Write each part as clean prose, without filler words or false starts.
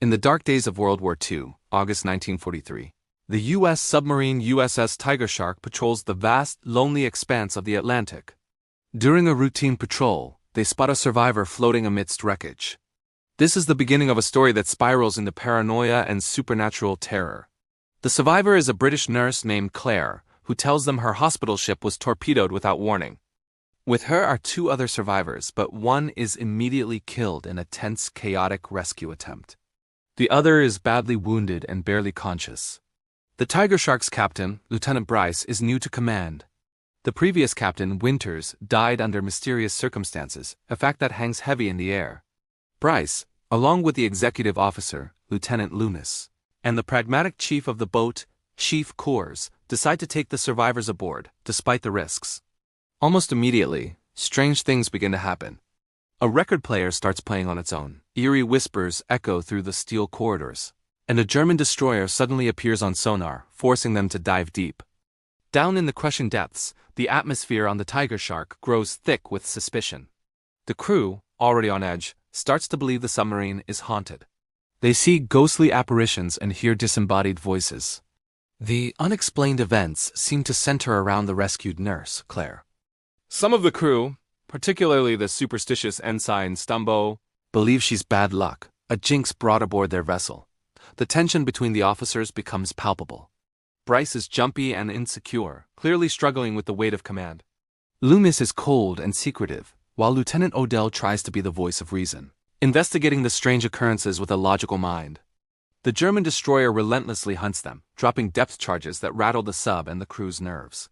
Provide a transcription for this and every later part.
In the dark days of World War II, August 1943, the U.S. submarine USS Tiger Shark patrols the vast, lonely expanse of the Atlantic. During a routine patrol, they spot a survivor floating amidst wreckage. This is the beginning of a story that spirals into paranoia and supernatural terror. The survivor is a British nurse named Claire, who tells them her hospital ship was torpedoed without warning. With her are two other survivors, but one is immediately killed in a tense, chaotic rescue attempt. The other is badly wounded and barely conscious. The Tiger Shark's captain, Lieutenant Bryce, is new to command. The previous captain, Winters, died under mysterious circumstances, a fact that hangs heavy in the air. Bryce, along with the executive officer, Lieutenant Loomis, and the pragmatic chief of the boat, Chief Coors, decide to take the survivors aboard, despite the risks. Almost immediately, strange things begin to happen. A record player starts playing on its own. Eerie whispers echo through the steel corridors, and a German destroyer suddenly appears on sonar, forcing them to dive deep. Down in the crushing depths, the atmosphere on the Tiger Shark grows thick with suspicion. The crew, already on edge, starts to believe the submarine is haunted. They see ghostly apparitions and hear disembodied voices. The unexplained events seem to center around the rescued nurse, Claire. Some of the crew, particularly the superstitious ensign Stumbo, believe she's bad luck, a jinx brought aboard their vessel. The tension between the officers becomes palpable. Bryce is jumpy and insecure, clearly struggling with the weight of command. Loomis is cold and secretive, while Lieutenant Odell tries to be the voice of reason, investigating the strange occurrences with a logical mind. The German destroyer relentlessly hunts them, dropping depth charges that rattle the sub and the crew's nerves.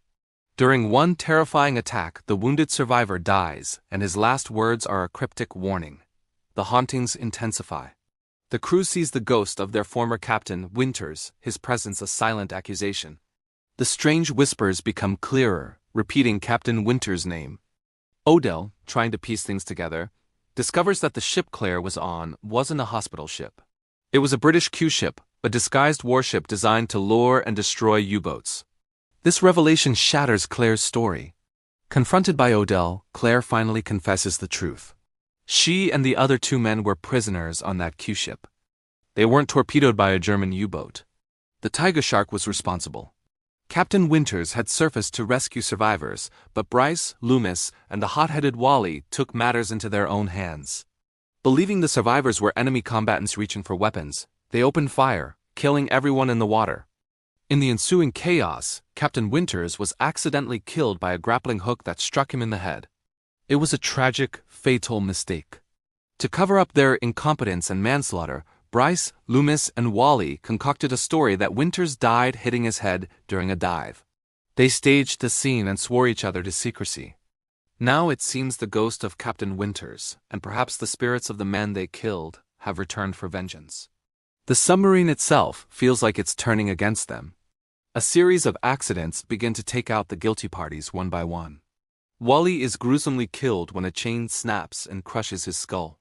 During one terrifying attack, the wounded survivor dies, and his last words are a cryptic warning. The hauntings intensify. The crew sees the ghost of their former captain, Winters, his presence a silent accusation. The strange whispers become clearer, repeating Captain Winters' name. Odell, trying to piece things together, discovers that the ship Claire was on wasn't a hospital ship. It was a British Q-ship, a disguised warship designed to lure and destroy U-boats. This revelation shatters Claire's story. Confronted by Odell, Claire finally confesses the truth. She and the other two men were prisoners on that Q-ship. They weren't torpedoed by a German U-boat. The Tiger Shark was responsible. Captain Winters had surfaced to rescue survivors, but Bryce, Loomis, and the hot-headed Wally took matters into their own hands. Believing the survivors were enemy combatants reaching for weapons, they opened fire, killing everyone in the water. In the ensuing chaos, Captain Winters was accidentally killed by a grappling hook that struck him in the head. It was a tragic, fatal mistake. To cover up their incompetence and manslaughter, Bryce, Loomis, and Wally concocted a story that Winters died hitting his head during a dive. They staged the scene and swore each other to secrecy. Now it seems the ghost of Captain Winters, and perhaps the spirits of the men they killed, have returned for vengeance. The submarine itself feels like it's turning against them. A series of accidents begin to take out the guilty parties one by one. Wally is gruesomely killed when a chain snaps and crushes his skull.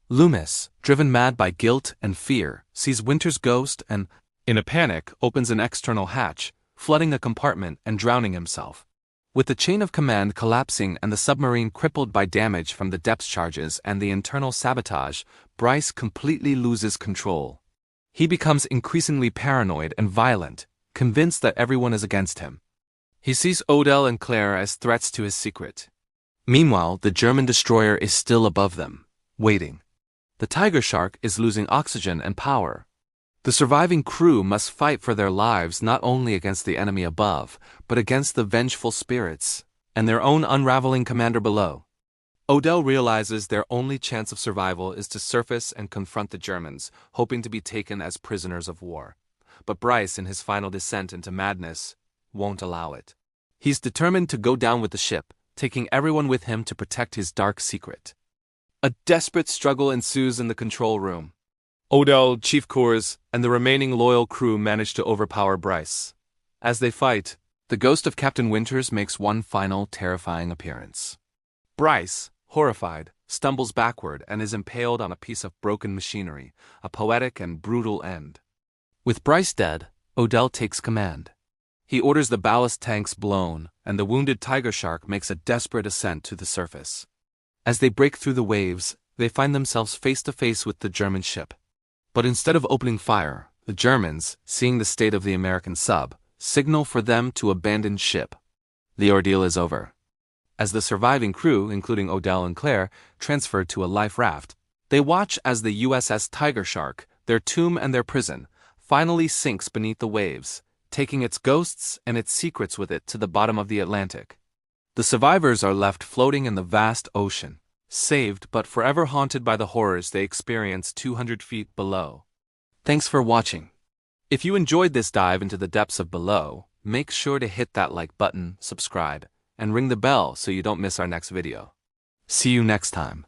Loomis, driven mad by guilt and fear, sees Winters' ghost and, in a panic, opens an external hatch, flooding a compartment and drowning himself. With the chain of command collapsing and the submarine crippled by damage from the depth charges and the internal sabotage, Bryce completely loses control. He becomes increasingly paranoid and violent, convinced that everyone is against him. He sees Odell and Claire as threats to his secret. Meanwhile, the German destroyer is still above them, waiting. The Tiger Shark is losing oxygen and power. The surviving crew must fight for their lives not only against the enemy above, but against the vengeful spirits, and their own unraveling commander below. Odell realizes their only chance of survival is to surface and confront the Germans, hoping to be taken as prisoners of war. But Bryce, in his final descent into madness, won't allow it. He's determined to go down with the ship, taking everyone with him to protect his dark secret. A desperate struggle ensues in the control room. Odell, Chief Coors, and the remaining loyal crew manage to overpower Bryce. As they fight, the ghost of Captain Winters makes one final terrifying appearance. Bryce, horrified, stumbles backward and is impaled on a piece of broken machinery, a poetic and brutal end. With Bryce dead, Odell takes command. He orders the ballast tanks blown, and the wounded Tiger Shark makes a desperate ascent to the surface. As they break through the waves, they find themselves face to face with the German ship. But instead of opening fire, the Germans, seeing the state of the American sub, signal for them to abandon ship. The ordeal is over. As the surviving crew, including Odell and Claire, transferred to a life raft, they watch as the USS Tiger Shark, their tomb and their prison, finally sinks beneath the waves, taking its ghosts and its secrets with it to the bottom of the Atlantic. The survivors are left floating in the vast ocean, saved but forever haunted by the horrors they experienced 200 feet below. Thanks for watching. If you enjoyed this dive into the depths of below, make sure to hit that like button, subscribe, and ring the bell so you don't miss our next video. See you next time.